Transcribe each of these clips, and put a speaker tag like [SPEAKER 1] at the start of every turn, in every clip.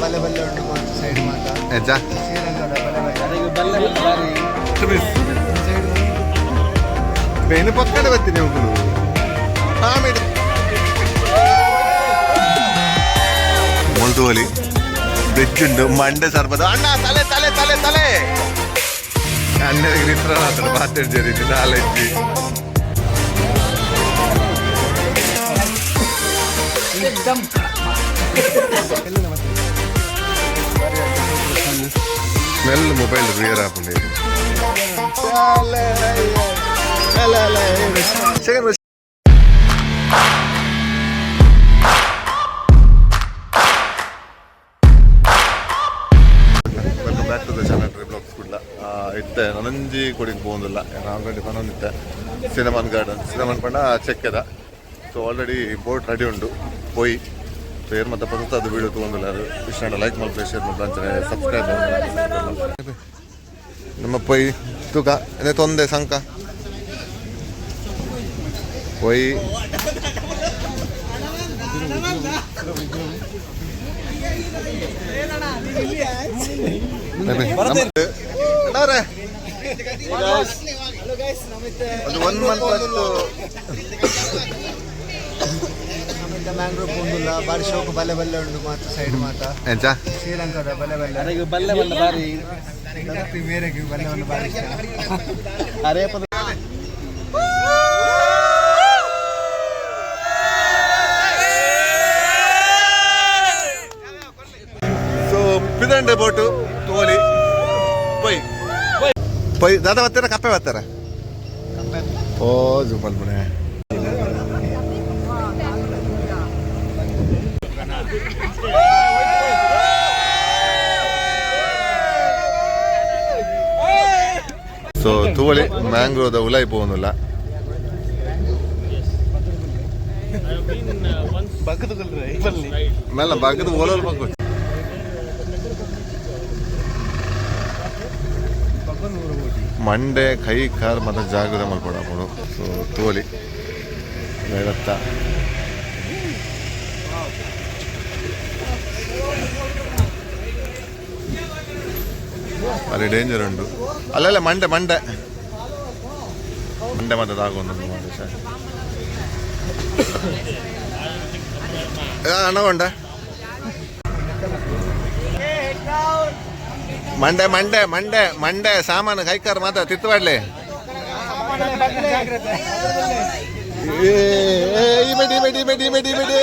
[SPEAKER 1] ಬಲೆ ಬಲ್ಲೆ ಉಂಟು ಸೈಡ್ ಮಾತ
[SPEAKER 2] ಎಜ್ಜಾ
[SPEAKER 1] ಶ್ರೀರಂಗದ ಬಲೆ ಬಲ್ಲೆ
[SPEAKER 2] ಬೇನು ಪಕ್ಕಡೆ ಬರ್ತೀನಿ ಹೋಗಲು ಮೊಲ್ದುವಲಿ ಬ್ರಿಡ್ಜ್ ಉಂಟು ಮಂಡೆ ಸರ್ಬದ ಅಣ್ಣ ತಲೆ ತಲೆ ತಲೆ ತಲೆ ಅಣ್ಣರಿಗೆ ಮಾತ್ರ ಮಾತಾಡ್ಜರಿ ನಾಲೆಜ್ಜಿ ಸ್ಮೆಲ್ ಮೊಬೈಲ್ ರಿಯರ್ ಆಪುಂಡೆ back to the channel blogs ಕೂಡ ಇತ್ತೆ ನನಂಜಿ ಕೊಡಿಗೆ പോകുന്നിಲ್ಲ ಆಲ್ರೆಡಿ ಪನೊಂದಿತ್ತೆ ಸಿನಮನ್ ಗಾರ್ಡನ್ ಸಿನಮನ್ ಪಂಡ ಚೆಕ್ಕದ ಸೊ ಆಲ್ರೆಡಿ ಬೋಟ್ ರೆಡಿ ಉಂಟು ಪೋಯಿ ಸೊ ಏನು ಮತ್ತೆ ಪಕ್ಕ ಅದು ವೀಡಿಯೋ ತೊಗೊಂಡಿಲ್ಲ ಅದು ಇಷ್ಟ ಲೈಕ್ ಮಾಡಿ ಶೇರ್ ಮಾಡಿ ಅಂತಾನೆ ಸಬ್ಸ್ಕ್ರೈಬ್ ನಮ್ಮ ಪೊಯ್ ತೂಕ ಏನೇ ತೊಂದೆ ಸಂಕ ಪೊಯ್ ಒಂದು 1 ಮಂತ್
[SPEAKER 1] ಮ್ಯಾಂಗ್ರೋವ್ ಪೋಂದುಲ್ಲ ಬಾರಿ ಶೋಕ ಬಲೆ ಬಲ್ಲೆ ಉಂಟು ಮಾತ್ರ ಸೈಡ್ ಮಾತ
[SPEAKER 2] ಎಂಚ
[SPEAKER 1] ಶ್ರೀಲಂಕಾದ ಬಲೆ ಬಲ್ಲೆ ಬಲ್ಲೆ ಬಲ್ಲೆ ಬಾರಿ ಮೇರೆಗೆ ಬಲ್ಲೆ ಬಲ್ಲೆ ಬಾರಿ ಇಷ್ಟ ಅರೇ
[SPEAKER 2] ಸೊ ಪಿದಂಡೆ ಬೋಟು ತೋಲಿ ಪೊಯ್ ಪೊಯ್ ದಾದ ಬರ್ತಾರ ಕಪ್ಪೆ ಬರ್ತಾರ ಓ ಜುಮಲ್ ಬುಣೆ ಸೊ ತೂವಳಿ ಮ್ಯಾಂಗ್ರೋದ ಉಲಾಯಿ പോകുന്നിಲ್ಲ ಮೇಲೆ ಬಗ್ಗದ ಓಲೋಲ್ ಮಗು ಮಂಡೆ ಕೈ ಕಾರ್ ಮತ್ತೆ ಜಾಗದ ಮಲ್ಕೊಡಬಹುದು ಸೊ ತೋಲಿ ಬೇಡತ್ತ ಅಲ್ಲಿ ಡೇಂಜರ್ ಉಂಟು ಅಲ್ಲಲ್ಲ ಮಂಡೆ ಮಂಡೆ ಮಂಡೆ ಮತ್ತೆ ತಾಗೊಂಡು ಅಣ್ಣಗೊಂಡ ಮಂಡೆ ಮಂಡೆ ಮಂಡೆ ಮಂಡೆ ಸಾಮಾನು ಕೈಕಾರ್ ಮಾತ್ರ ತಿತ್ತುವಾಡ್ಲಿ ಬೇಡಿ ಬೇಡಿ ಬೇಡಿ ಬೇಡಿ ಬೇಡಿ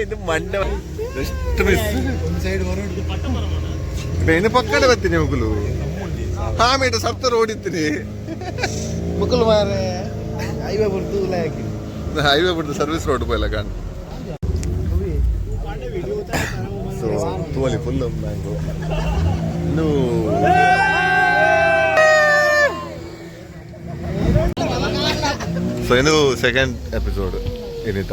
[SPEAKER 2] ಇದು ಮಂಡೆ ಎಷ್ಟು ಮಿಸ್ ಬೇನು ಪಕ್ಕಡೆ ಬರ್ತೀನಿ ಮುಗುಲು ಆಮೇಲೆ ಸಪ್ತರು ಓಡಿತೀನಿ
[SPEAKER 1] ಮುಗುಲು ಮಾರೆ ಹೈವೇ ಬಿಡ್ತು
[SPEAKER 2] ಹೈವೇ ಬಿಡ್ತು ಸರ್ವಿಸ್ ರೋಡ್ ಪೋಯಲ್ಲ ಕಾಣ ಸೊ ತೋಲಿ ಫುಲ್ ಮ್ಯಾಂಗೋ ಇನ್ನು ಸೊ ಇನ್ನು ಸೆಕೆಂಡ್ ಎಪಿಸೋಡ್ ಏನಿತ್ತ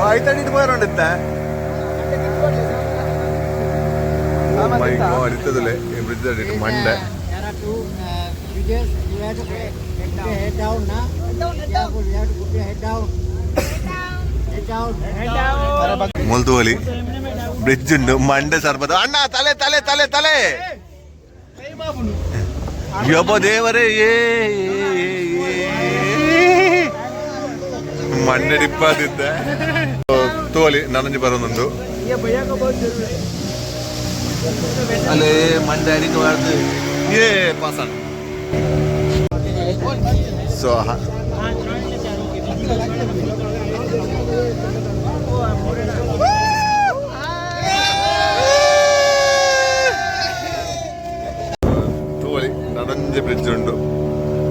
[SPEAKER 2] ಆಯ್ತಾಡಿಟ್ಟು പോയാറുണ്ട് അടുത്തതില്ലേ ബ്രിഡ്ജ് അടിയിട്ട് മണ്ട മുൾതുവലി ബ്രിഡ്ജ് ഉണ്ട് മണ്ട സർബത്ത് അണ്ണ തലേ തലേ തലേ തലേ ಯಬ್ಬ ದೇವರೇ ಮಣ್ಣಡಿಪ್ಪಾದಿದ್ದ ತೋಲಿ ನನಂಜಿ ಬರೋದೊಂದು ಅಲ್ಲೇ ಮಂಡೆ ಅಡಿಕೆ ಬಾರ್ದು ಏ ಪಾಸಣ ಸೊ ತೋಲಿ ನನಂಜಿ ಬ್ರಿಡ್ಜ್ ಉಂಟು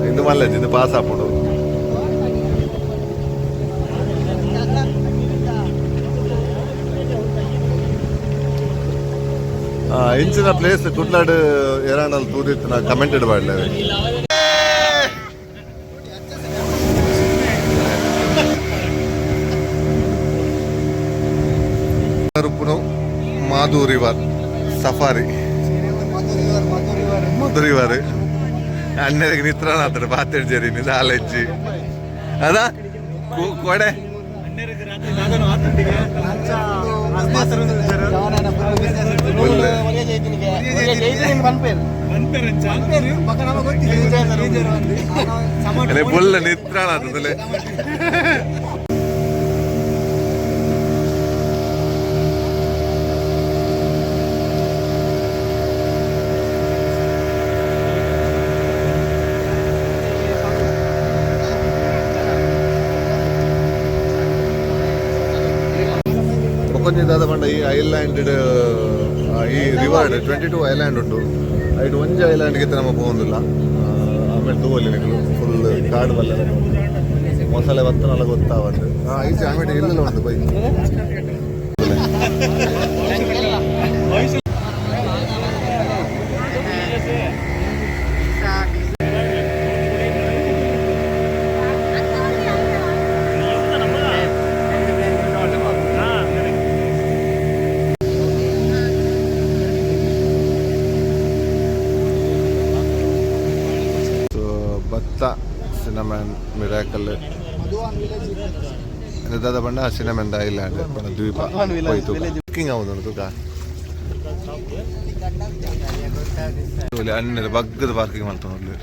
[SPEAKER 2] ಇನ್ನು ಮಲ್ಲ ಇದು ಪಾಸ್ ಹಾಕೊಂಡು ಇಂಚಿನ ಪ್ಲೇಸ್ ಕುಡ್ಲಾಡು ಏರಾಣಲ್ಲಿ ತೂದಿತ್ತು ನಾ ಕಮೆಂಟ್ ಇಡಬಾಡ್ಲೇವೆ ತರುಪುನು ಮಾಧು ರಿವರ್ ಸಫಾರಿ ಮಧು ರಿವರ್ ಅಣ್ಣರಿಗೆ ನಿತ್ರಾನ ಆತಡ ಬಾತೆಡ್ ಜರಿ ನಿದಾಲೆಜ್ಜಿ ಅದಾ ಕೊಡೆ ಬುಲ್ಲ ನಿತ್ರಾಣ ಆತದಲೆ ದಾದ ಪಂಡ ಈ ಐಲ್ಯಾಂಡ್ ಈ ರಿವರ್ಡ್ 22 ಐಲ್ಯಾಂಡ್ ಉಂಟು ಐಟ್ ಒಂಜಿ ಐಲ್ಯಾಂಡ್ಗೆ ನಮ್ಮ ಪೋಂದಿಲ್ಲ ಆಮೇಲೆ ತೂವಲ್ಲಿ ಫುಲ್ ಕಾಡು ಬಲ್ಲ ಮೊಸಳೆ ಬತ್ತನಲ್ಲ ಗೊತ್ತಾವತ್ತು ಐತಿ ಆಮೇಲೆ ಇಲ್ಲೆಲ್ಲ ಉಂಟು ಬೈ ಸಿನಮನ್ ಮಿರಾಕಲ್ ದಾದ ಪಂಡ ಸಿನಮನ್ ಐಲ್ಯಾಂಡ್ ಪಂಡ ದ್ವೀಪ ಹೋಯ್ತು ಬುಕ್ಕಿಂಗ್ ಆಗುದು ತೂಕ ಅನ್ನದ ಬಗ್ಗದ ಪಾರ್ಕಿಂಗ್ ಮಾಡ್ತಾನೆ ಅಲ್ಲಿ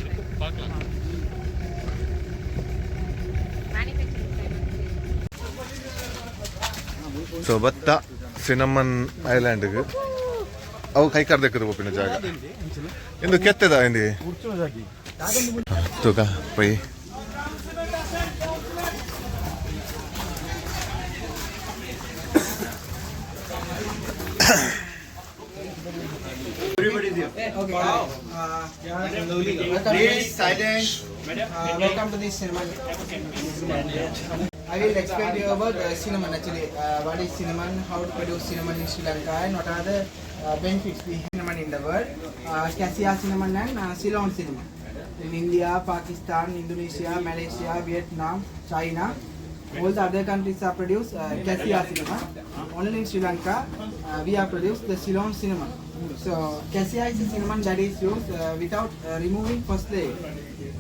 [SPEAKER 2] ಸೊ ಬತ್ತ ಸಿನಮನ್ ಐಲ್ಯಾಂಡ್ಗೆ ಅವು ಕೈ ಕರ್ದಕ್ಕಿರು ಒಪ್ಪಿನ ಜಾಗ ಎಂದು ಕೆತ್ತದ ಇಂದಿ ತೂಕ pi
[SPEAKER 1] Please silent. Welcome to this cinnamon. I will explain to you about cinnamon actually. What is cinnamon? How to produce cinnamon in Sri Lanka and what are the benefits we have cinnamon in the world. Cassia cinnamon and Ceylon cinnamon. In India, Pakistan, Indonesia, Malaysia, Vietnam, China, all the other countries are produced cassia cinnamon. Only in Sri Lanka, we are produced the Ceylon cinnamon. So cassia is a cinnamon that is used without removing first layer.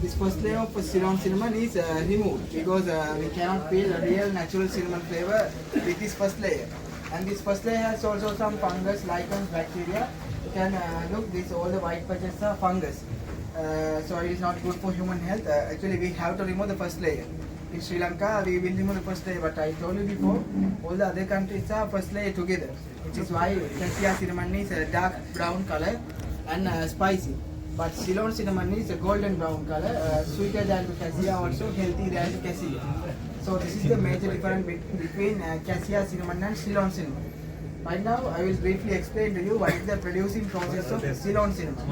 [SPEAKER 1] This first layer of Ceylon cinnamon is removed because we cannot feel a real natural cinnamon flavor with this first layer. And this first layer has also some fungus, lichens, bacteria. You can look, this all the white patches are fungus. So it is not good for human health. Actually, we have to remove the first layer. In Sri Lanka, we will remove the first layer, but I told you before, all the other countries are first layer together, which is why cassia cinnamon is a dark brown color and spicy. But Ceylon cinnamon is a golden brown color, sweeter than the cassia, also healthy than the cassia. So this is the major difference between cassia cinnamon and Ceylon cinnamon. Right now, I will briefly explain to you what is the producing process of Ceylon cinnamon.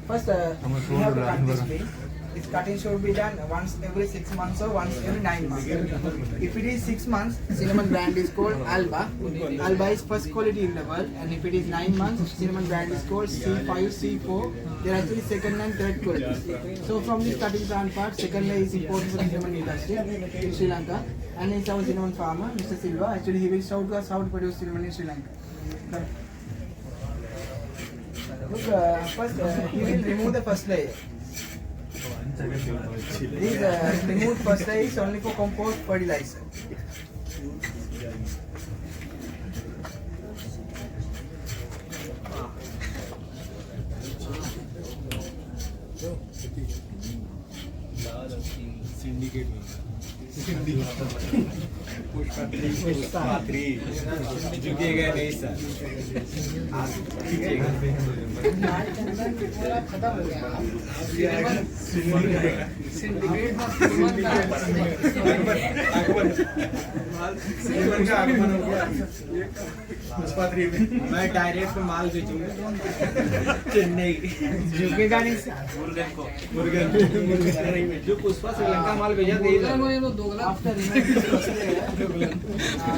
[SPEAKER 1] First, we have to cut this tree. This cutting should be done once every 6 months or once every 9 months. If it is 6 months, cinnamon brand is called Alba. Alba is first quality in the world. And if it is 9 months, cinnamon brand is called C5, C4. They are actually second and third quality. So from this cutting plant part, second layer is important for the cinnamon industry in Sri Lanka. And it's our cinnamon farmer, Mr. Silva. Actually, he will show us how to produce cinnamon in Sri Lanka. Look, first he will remove the first layer. This removed first layer is only for compost fertilizer. Syndicate. Pushpa 3 झुकेगा नहीं sir खत्म हो गया पुष्पा 3 में मैं direct माल बेचूंगा चेन्नई झुकेगा नहीं sir Murugan जो पुष्पा श्रीलंका माल भेजा दे after removing this first layer,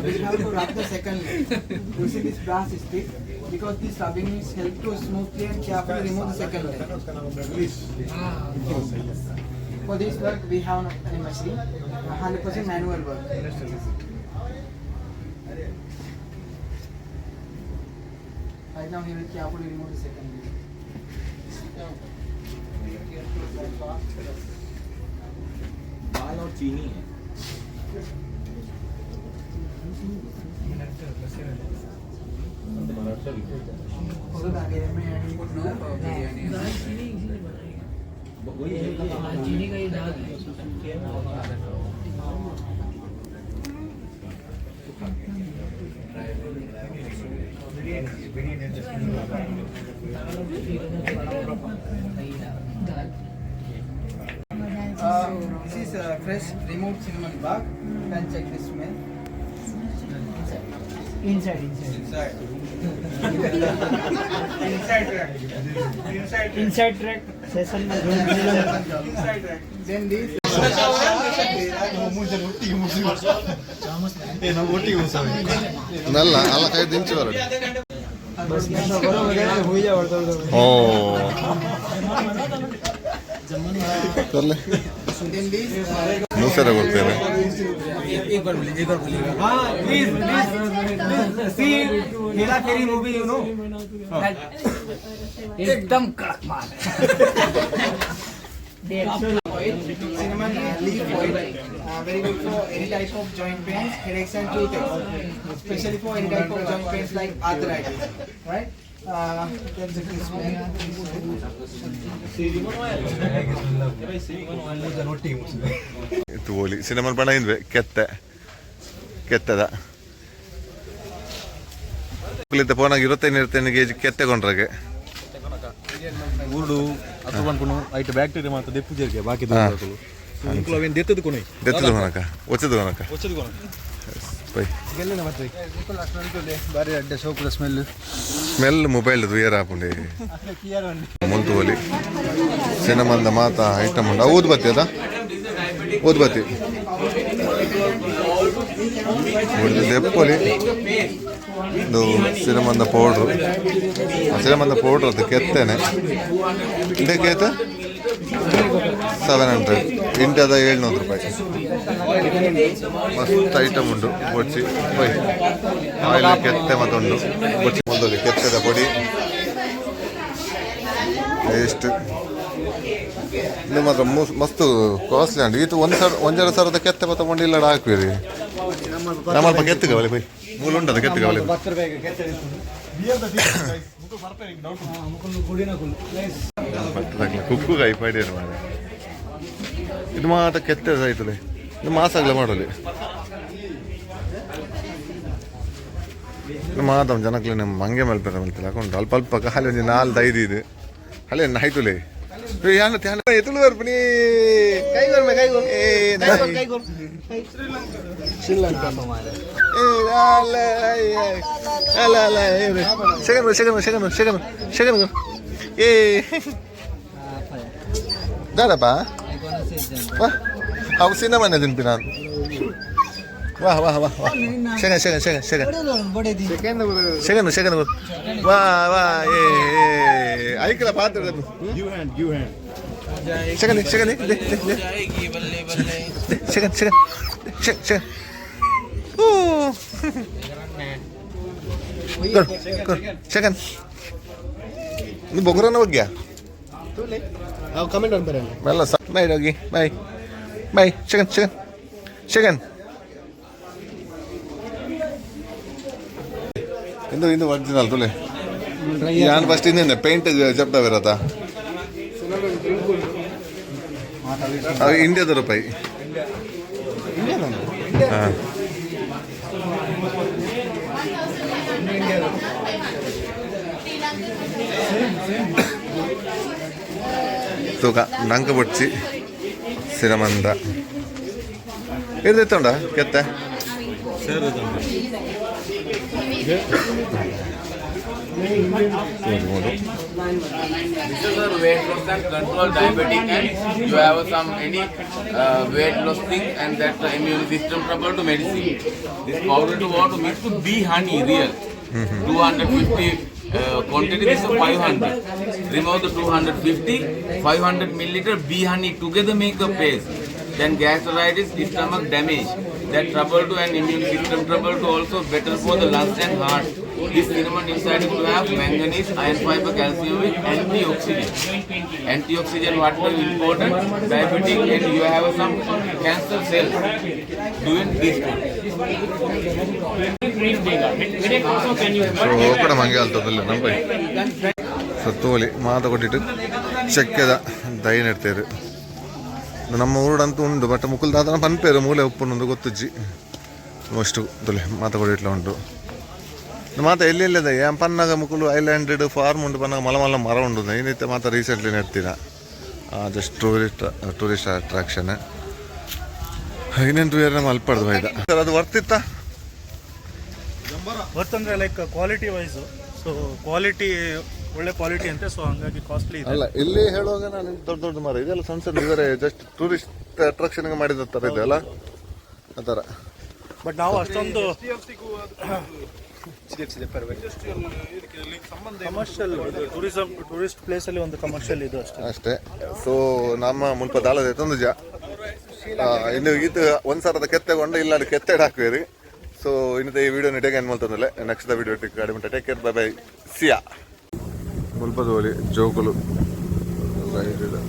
[SPEAKER 1] we have to rub the second layer using this brass stick because this rubbing is help to smoothly and carefully remove the second layer. For this work, we have a machine, 100% manual work. Right now he will carefully remove the second video.
[SPEAKER 3] दाल और चीनी है
[SPEAKER 4] चीनी का ही दाल है
[SPEAKER 1] This is fresh removed cinnamon bark. You can check the smell. Inside.
[SPEAKER 4] inside track session में
[SPEAKER 1] Then this.
[SPEAKER 2] ನಲ್ಲ ಅಲ್ಲ ಕೈ ದಿಂಚಿ ಬರಡು
[SPEAKER 4] बस ऐसा करो वगैरह हो जाए और तो
[SPEAKER 2] ಓ ತರ್ಲೆ
[SPEAKER 1] Then this.
[SPEAKER 2] ಮೂಸರ ಕೊಡ್ತೇನೆ
[SPEAKER 1] एक बार बोलिए. हाँ, please. See, Hera Pheri movie, you know.
[SPEAKER 4] एकदम कड़क माल
[SPEAKER 1] Cinnamon leaf oil, very good for any type of joint pains, headaches and toothaches, especially for any type of joint pains like arthritis, right? That's the smell.
[SPEAKER 2] ಇದು ಓಲಿ cinema ಬಣ್ಣ ಹಿಂದ್ವೆ ಕೆತ್ತದ ಪೋನಾಗ 25 KG ಕೆತ್ತೆ ಕೊಂಡ್ರಾಗೆ
[SPEAKER 3] ಊರುಡು ಅದು ಬಂದ್ಕೊಂಡು ಐಟ್ bacteria ಮಾತ್ರ ದೆಪ್ಪು ಜೇರಿಗೆ ಬಾಕಿ ಅವೇನು ದೆತ್ತದು ಕೊನೆ
[SPEAKER 2] ದೆತ್ತದ ಕೊನಕ ಒಚ್ಚದ ಕೊನಕ
[SPEAKER 3] ಒಚ್ಚದು ಕೊನೆ
[SPEAKER 2] ಬೈ
[SPEAKER 3] ಗೆಲ್ಲ ಮತ್ತೆ ಬಾರಿ ಅಡ್ಡ ಸೋಪುದ
[SPEAKER 2] ಸ್ಮೆಲ್ ಮೊಬೈಲ್ ದುಯರ್ ಹಾಪುಂಡೆ ಮುಂತು ಓಲಿ ಸಿನಿಮಾದ ಮಾತ ಐಟಮ್ ಉಂಡು ಊದ್ಬತ್ತಿ ಅದ ಊದ್ಬತ್ತಿ ದೆಪ್ಪೊಲಿ ಇದು ಸಿನಿಮಾದ ಪೌಡ್ರು ಸಿನಿಮಾದ ಪೌಡ್ರ್ ಅದು ಕೆತ್ತೇನೆ ಇದಕ್ಕೆ 700 ಇಂಡಿಯಾದ 700 ರೂಪಾಯಿ ಮಸ್ತ್ ಐಟಮ್ ಉಂಟು ಬೊಚ್ಚಿ ಬೈ ಆಯಿಲ್ ಕೆತ್ತೆ ಮತ್ತೊಂದು ಬೊಚ್ಚಿ ಮೊದಲು ಕೆತ್ತದ ಪೊಡಿ ಟೇಸ್ಟ್ ಇದು ಮಾತ್ರ ಮಸ್ತ್ ಕಾಸ್ಟ್ಲಿ ಉಂಟು ಇದು 1,000 ಸಾವಿರದ ಕೆತ್ತೆ ಮತ್ತೆ ಬಂಡಿಲ್ಲ ಹಾಕ್ಬಿರಿ ನಮ್ಮಲ್ಪ ಕೆತ್ತಗವಲೆ ಬೈ ಮೂಲ ಉಂಟದ ಕೆತ್ತಗವಲೆ ಕುಕ್ಕು ಕೈ ಪೈಡಿಯರು ಮಾಡ ಇದು ಮಾತ್ರ ಕೆತ್ತೆ ಆಯ್ತದೆ ಇದು ಮಾಸಾಗ್ಲೇ ಮಾಡೋಲಿ ಮಾತಂ ಜನಕ್ಲೆ ನಮ್ಮ ಮಂಗೆ ಮಲ್ಪೆರ ಮಲ್ತಿಲ್ಲ ಹಾಕೊಂಡು ಅಲ್ಪ ಅಲ್ಪ ಹಾಲಿ ಒಂದು 4-5 ಇದು ಹಳೆ ಆಯ್ತುಲೆ ಯಾನ ತ್ಯಾನ ಎತ್ತಲು ಬರ್ಪನಿ
[SPEAKER 4] श्रीलंका हमारे
[SPEAKER 2] सेकंड ए दादा wah aku sih namanya jempinan wah second wah ayo पात्र
[SPEAKER 3] you hand
[SPEAKER 2] second second ini bocoran apa ya
[SPEAKER 3] I'll comment on that.
[SPEAKER 2] malas bye lagi bye second ಇದು ಒರಿಜಿನಲ್ ತುಲೆ ಯಾನ್ ಫಸ್ಟ್ ಇನ್ನೇನೆ ಪೇಂಟ್ ಜಪ್ಟ ಬರತ್ತಾ ಇಂಡಿಯಾದ ರೂಪಾಯಿ ಹಾಂ ತೂಕ ನಂಕ ಬೊಡ್ಚಿ ಸಿರಮಂದ ಇರ್ದೈತುಂಡ ಕೆತ್ತೆ
[SPEAKER 5] This is a weight loss and control diabetic, and you have some any weight loss thing, and that's the immune system trouble to medicine. This powder to want to mix to bee honey real, 250 quantity. This is 500. Remove the 250, 500 milliliter bee honey together make a paste. Then gastritis, stomach damage, that trouble to an immune system trouble to also better for the lungs and heart. This cinnamon inside will have manganese, iron fiber, calcium with antioxidant. Antioxidant what is important? Diabetic and you have some cancer cells doing this one.
[SPEAKER 2] So ಕೂಡ ಮಂಗೆ ಅಲ್ತದಿಲ್ಲ ನಮ್ಮ by so ತೋಲಿ ಮಾತ ಕೊಟ್ಟಿಟ್ಟು ಚಕ್ಕೆದ ದೈ ನೆಡ್ತೇರು ನಮ್ಮ ಊರಂತೂ ಉಂಡು but Mukkal ದಾದನ ಪನ್ಪೇರು ಮೂಲೆ ಉಪ್ಪುಂಡು ಗೊತ್ತಜ್ಜಿ ಅಷ್ಟು ತೊಲೆ ಮಾತ ಕೊಟ್ಟಿಟ್ಲ ಉಂಟು ಮಾತ ಎಲ್ಲೆಲ್ಲಿದೆ ಏನ್ ಪನ್ನಾಗ ಮುಕ್ಕಲು ಐಲ್ಯಾಂಡೆಡ್ ಫಾರ್ಮ್ ಉಂಟು ಪನ್ನಾಗ ಮಲ ಮಲ ಮರ ಉಂಟು ಏನೈತೆ ಮಾತ ರೀಸೆಂಟ್ಲಿ ನೆಡ್ತೀರ ಜಸ್ಟ್ ಟೂರಿಸ್ಟ್ ಅಟ್ರಾಕ್ಷನ್ ಇನ್ನೇನು ಬೇರೆ ಮಲ್ಪಡ್ದು ಬೈದ ಸರ್ ಅದು ವರ್ತಿತ್ತ
[SPEAKER 6] ವರ್ತ್ ಅಂದರೆ like quality wise so quality ಒಳ್ಳೆ ಕ್ವಾಲಿಟಿ ಅಂತೆ ಸೊ ಹಂಗಾಗಿ ಕಾಸ್ಟ್ಲಿ ಇದೆ
[SPEAKER 2] ಅಲ್ಲ ಇಲ್ಲಿ ಹೇಳುವಾಗ ನಾನು ದೊಡ್ಡ ದೊಡ್ಡ ಮರ ಇದೆಲ್ಲ ಸಣ್ಣ ಸಣ್ಣ ಇವರೇ ಜಸ್ಟ್ ಟೂರಿಸ್ಟ್ ಅಟ್ರಾಕ್ಷನ್ಗೆ ಮಾಡಿದ ಥರ ಇದೆ ಅಲ್ಲ ಆ ಥರ
[SPEAKER 6] ಬಟ್ ನಾವು ಅಷ್ಟೊಂದು ಕಮರ್ಷಿಯಲ್ ಟೂರಿಸ್ಟ್ ಪ್ಲೇಸಲ್ಲಿ ಒಂದು ಕಮರ್ಷಿಯಲ್ ಇದು
[SPEAKER 2] ಅಷ್ಟೇ ಸೊ ನಮ್ಮ ಮುಲ್ಪ ದಾಳದ ತಂದು ಇನ್ನು ಇದು ಒಂದ್ಸರದ ಕೆತ್ತೆಗೊಂಡು ಇಲ್ಲ ಅಲ್ಲಿ ಕೆತ್ತೆ ಹಾಕುವಿರಿ ಸೊ ಇನ್ನತೆ ಈ ವಿಡಿಯೋ ನಿಟಗೆ ಏನು ಮಾಡ್ತಂದಲ್ಲ ನೆಕ್ಸ್ಟ್ ವಿಡಿಯೋ ಗಾಡಿ ಮುಂಟೆ ಟೇಕ್ ಕೇರ್ ಬೈ ಬೈ ಸಿಯಾ ಮುಲ್ಪದೋಲಿ ಜೋಕುಲು ರೈಟ್ ಇದೆ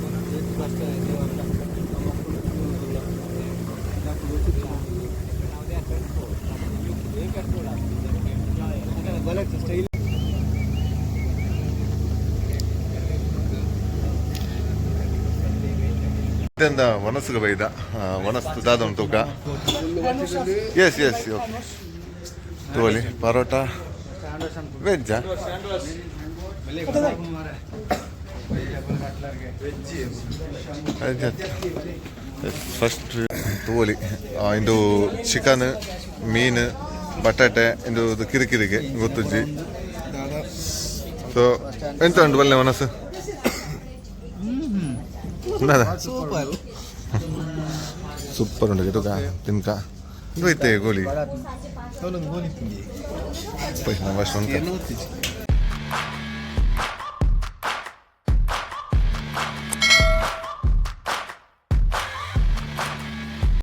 [SPEAKER 2] ಇದರಿಂದ ವನಸ್ಸಿಗೆ ಬೈದ ವನಸ್ಸು ದಾದ ಉಂಟು ಎಸ್ ಎಸ್ ಓಕೆ ತೋಲಿ ಪರೋಟ ವೆಜ್ಜಾ ಫಸ್ಟ್ ತೋಲಿ ಇದು ಚಿಕನ್ ಮೀನು ಬಟಾಟೆ ಇದು ಕಿರಿಕಿರಿಗೆ ಗೊತ್ತುಜ್ಜಿ ಸೊ ಎಂತ ಉಂಟು ಬಲ್ಲೆ ಮನಸ್ಸು ಸೂಪರ್ ಉಂಟು ತುಕ ತಿನ್ಕ ಇದು ಐತೆ ಗೋಲಿ ನಮ್ಮ